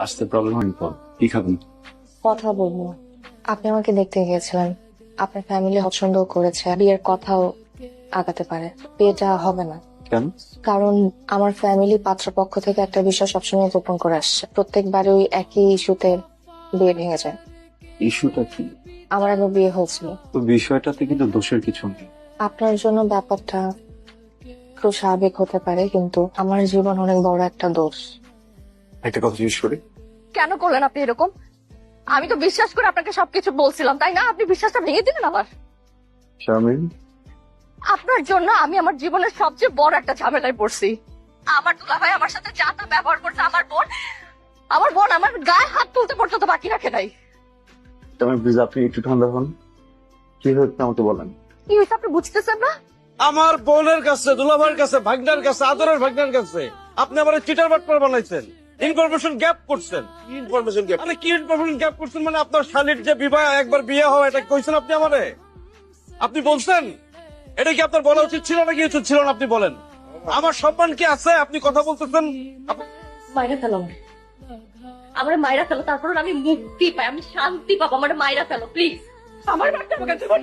আসতে প্রবলেম হয়নি তো? কি খাবেন? কথা বলবো। আপনি আমাকে দেখতে গিয়েছিলেন, আপনার ফ্যামিলি পছন্দ করেছে, বিয়ের কথাও আগাতে পারে। বিয়েটা হবে না কেন? কারণ আমার ফ্যামিলি পাত্রপক্ষ থেকে একটা বিষয় সবসময় গোপন করে আসছে। প্রত্যেকবারে ওই একই ইস্যুতে বিয়ে ভেঙে যায়। ইস্যুটা কি? আমার একবার বিয়ে হয়েছিল। তো বিষয়টাতে কিন্তু দোষের কিছু নেই। আপনার জন্য ব্যাপারটা একটু স্বাভাবিক হতে পারে, কিন্তু আমার জীবন অনেক বড় একটা দোষ। একটা কথা জিজ্ঞেস করি, কেন করলেন আপনি এরকম? আমি তো বিশ্বাস করে আপনাকে সবকিছু বলছিলাম, তাই না? আপনি বিশ্বাসটা ভেঙে দিলেন আমার। শারমিন, আপনার জন্য আমি আমার জীবনের সবচেয়ে বড় একটা ঝামেলায় পড়ছি। আমার দুলাভাই আমার সাথে যা তা ব্যবহার করছে। আমার বোন আমার গায়ে হাত তুলতে পর্যন্ত বাকি রাখে নাই। শারমিন প্লিজ আপনি একটু ঠান্ডা হন। কি হচ্ছে আমাকে বলেন। কি হয়েছে আপনি বুঝতেছেন না? আমার বোনের কাছে, দুলাভাইয়ের কাছে, ভাগনার কাছে, আদরের ভাগনার কাছে আপনি আমার চিটার বাটপার বানাইছেন, ইনফরমেশন গ্যাপ করছেন। Information gap? আরে কি ইনফরমেশন গ্যাপ করছেন? মানে আপনার শালীর যে বিবাহ একবার বিয়ে হয় এটা কইছেন আপনি আমারে? আপনি বলছেন? এটা কি আপনার বলা উচিত ছিল নাকি উচিত ছিল না? আপনি বলেন। আমার সম্মান কি আছে? আপনি কথা বলতেছেন। মাইরা ফেলো আমার মাইরা ফেলো, তারপর আমি মুক্তি পাই, আমি শান্তি পাবো। আমার মাইরা ফেলো প্লিজ। আমার বাচ্চা আমাকে জীবন